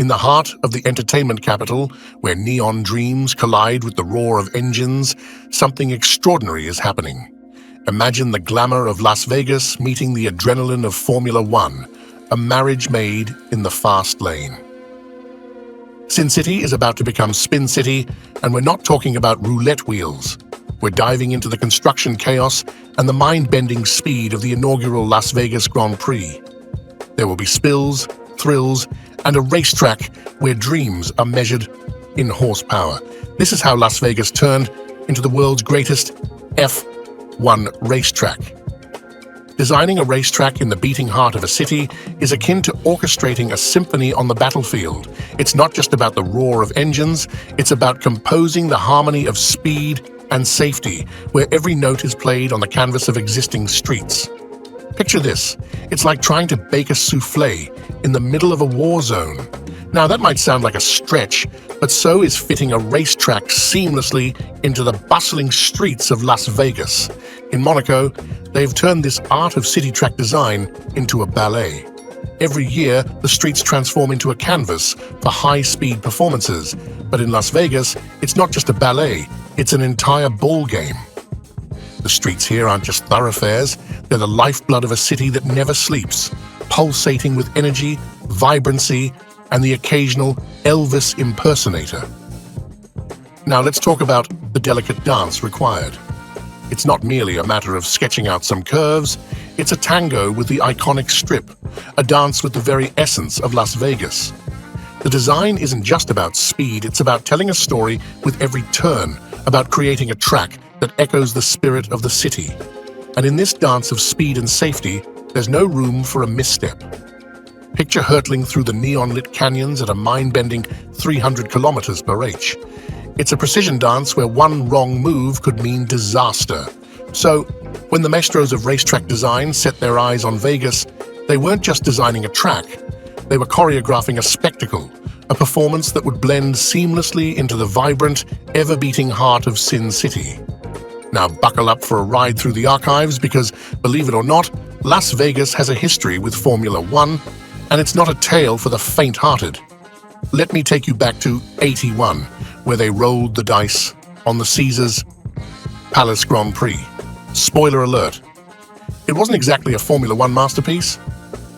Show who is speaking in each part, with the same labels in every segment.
Speaker 1: In the heart of the entertainment capital, where neon dreams collide with the roar of engines, something extraordinary is happening. Imagine the glamour of Las Vegas meeting the adrenaline of Formula One, a marriage made in the fast lane. Sin City is about to become Spin City, and we're not talking about roulette wheels. We're diving into the construction chaos and the mind-bending speed of the inaugural Las Vegas Grand Prix. There will be spills, thrills, and a racetrack where dreams are measured in horsepower. This is how Las Vegas turned into the world's greatest F1 racetrack. Designing a racetrack in the beating heart of a city is akin to orchestrating a symphony on the battlefield. It's not just about the roar of engines, it's about composing the harmony of speed and safety, where every note is played on the canvas of existing streets. Picture this. It's like trying to bake a souffle in the middle of a war zone. Now, that might sound like a stretch, but so is fitting a racetrack seamlessly into the bustling streets of Las Vegas. In Monaco, they've turned this art of city track design into a ballet. Every year, the streets transform into a canvas for high-speed performances. But in Las Vegas, it's not just a ballet, it's an entire ball game. The streets here aren't just thoroughfares, they're the lifeblood of a city that never sleeps, pulsating with energy, vibrancy, and the occasional Elvis impersonator. Now let's talk about the delicate dance required. It's not merely a matter of sketching out some curves, it's a tango with the iconic strip, a dance with the very essence of Las Vegas. The design isn't just about speed, it's about telling a story with every turn, about creating a track that echoes the spirit of the city. And in this dance of speed and safety, there's no room for a misstep. Picture hurtling through the neon-lit canyons at a mind-bending 300 kilometers per h. It's a precision dance where one wrong move could mean disaster. So, when the maestros of racetrack design set their eyes on Vegas, they weren't just designing a track, they were choreographing a spectacle, a performance that would blend seamlessly into the vibrant, ever-beating heart of Sin City. Now buckle up for a ride through the archives because, believe it or not, Las Vegas has a history with Formula One, and it's not a tale for the faint-hearted. Let me take you back to '81, where they rolled the dice on the Caesars Palace Grand Prix. Spoiler alert, it wasn't exactly a Formula One masterpiece.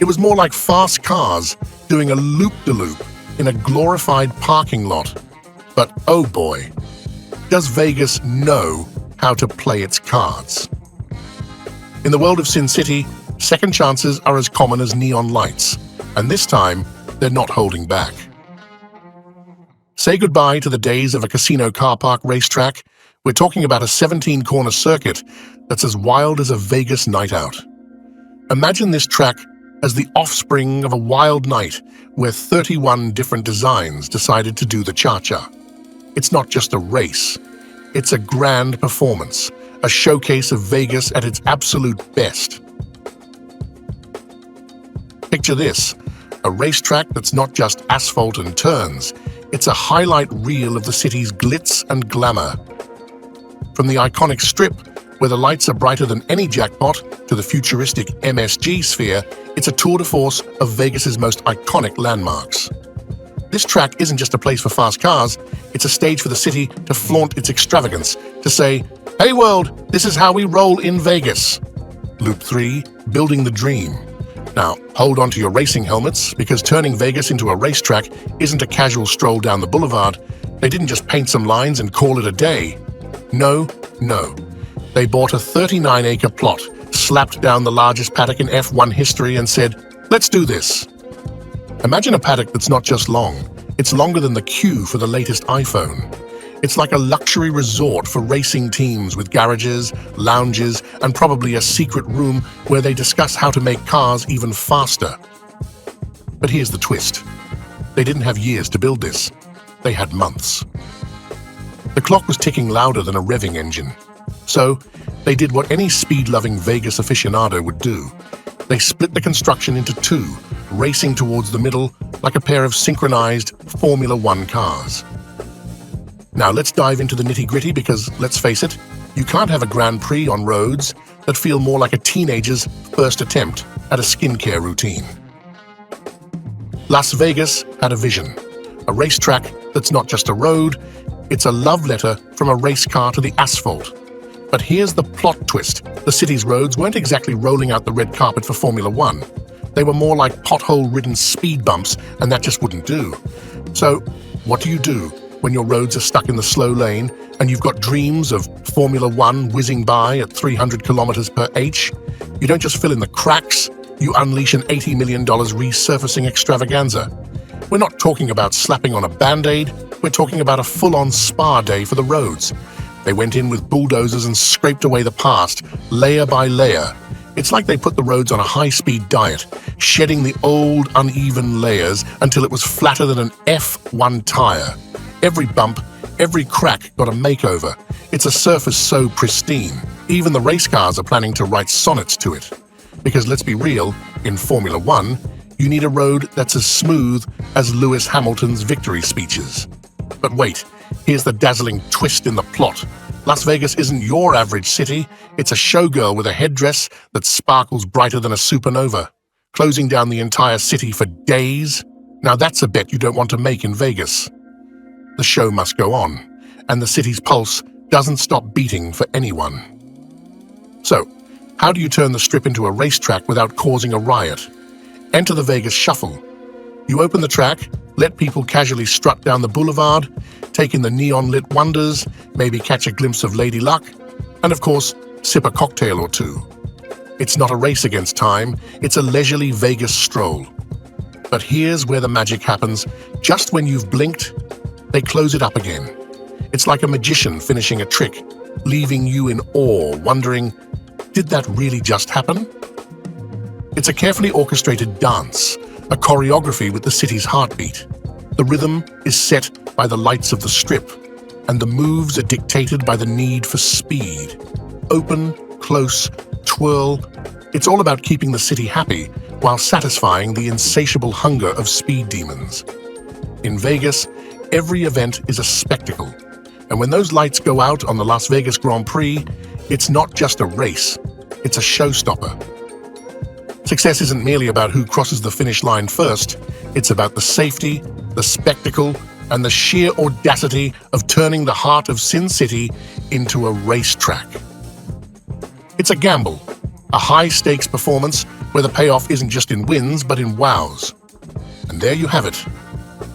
Speaker 1: It was more like fast cars doing a loop-de-loop in a glorified parking lot. But oh boy, does Vegas know how to play its cards. In the world of Sin City, second chances are as common as neon lights, and this time, they're not holding back. Say goodbye to the days of a casino car park racetrack. We're talking about a 17-corner circuit that's as wild as a Vegas night out. Imagine this track as the offspring of a wild night where 31 different designs decided to do the cha-cha. It's not just a race, it's a grand performance, a showcase of Vegas at its absolute best. Picture this, a racetrack that's not just asphalt and turns, it's a highlight reel of the city's glitz and glamour. From the iconic strip, where the lights are brighter than any jackpot, to the futuristic MSG sphere, it's a tour de force of Vegas's most iconic landmarks. This track isn't just a place for fast cars, it's a stage for the city to flaunt its extravagance, to say, "Hey world, this is how we roll in Vegas." Loop 3, building the dream. Now, hold on to your racing helmets, because turning Vegas into a racetrack isn't a casual stroll down the boulevard. They didn't just paint some lines and call it a day. No. They bought a 39-acre plot, slapped down the largest paddock in F1 history and said, "Let's do this." Imagine a paddock that's not just long, it's longer than the queue for the latest iPhone. It's like a luxury resort for racing teams with garages, lounges, and probably a secret room where they discuss how to make cars even faster. But here's the twist. They didn't have years to build this. They had months. The clock was ticking louder than a revving engine. So, they did what any speed-loving Vegas aficionado would do. They split the construction into two, racing towards the middle like a pair of synchronized Formula One cars. Now let's dive into the nitty-gritty because, let's face it, you can't have a Grand Prix on roads that feel more like a teenager's first attempt at a skincare routine. Las Vegas had a vision, a racetrack that's not just a road, it's a love letter from a race car to the asphalt. But here's the plot twist. The city's roads weren't exactly rolling out the red carpet for Formula One. They were more like pothole-ridden speed bumps, and that just wouldn't do. So, what do you do when your roads are stuck in the slow lane and you've got dreams of Formula One whizzing by at 300 kilometers per h? You don't just fill in the cracks, you unleash an $80 million resurfacing extravaganza. We're not talking about slapping on a Band-Aid, we're talking about a full-on spa day for the roads. They went in with bulldozers and scraped away the past, layer by layer. It's like they put the roads on a high-speed diet, shedding the old, uneven layers until it was flatter than an F1 tire. Every bump, every crack got a makeover. It's a surface so pristine, even the race cars are planning to write sonnets to it. Because let's be real, in Formula One, you need a road that's as smooth as Lewis Hamilton's victory speeches. But wait, here's the dazzling twist in the plot. Las Vegas isn't your average city, it's a showgirl with a headdress that sparkles brighter than a supernova, closing down the entire city for days. Now that's a bet you don't want to make in Vegas. The show must go on, and the city's pulse doesn't stop beating for anyone. So, how do you turn the Strip into a racetrack without causing a riot? Enter the Vegas Shuffle. You open the track, let people casually strut down the boulevard, take in the neon-lit wonders, maybe catch a glimpse of Lady Luck, and of course, sip a cocktail or two. It's not a race against time, it's a leisurely Vegas stroll. But here's where the magic happens. Just when you've blinked, they close it up again. It's like a magician finishing a trick, leaving you in awe, wondering, did that really just happen? It's a carefully orchestrated dance, a choreography with the city's heartbeat. The rhythm is set by the lights of the Strip, and the moves are dictated by the need for speed. Open, close, twirl. It's all about keeping the city happy while satisfying the insatiable hunger of speed demons. In Vegas, every event is a spectacle, and when those lights go out on the Las Vegas Grand Prix, it's not just a race, it's a showstopper. Success isn't merely about who crosses the finish line first, it's about the safety, the spectacle, and the sheer audacity of turning the heart of Sin City into a racetrack. It's a gamble, a high-stakes performance where the payoff isn't just in wins, but in wows. And there you have it,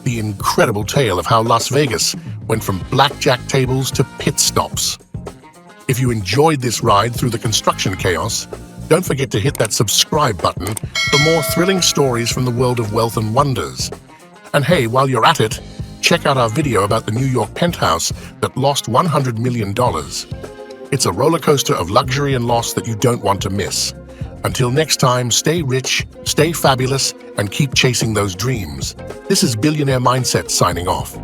Speaker 1: the incredible tale of how Las Vegas went from blackjack tables to pit stops. If you enjoyed this ride through the construction chaos, don't forget to hit that subscribe button for more thrilling stories from the world of wealth and wonders. And hey, while you're at it, check out our video about the New York penthouse that lost $100 million. It's a roller coaster of luxury and loss that you don't want to miss. Until next time, stay rich, stay fabulous, and keep chasing those dreams. This is Billionaire Mindset signing off.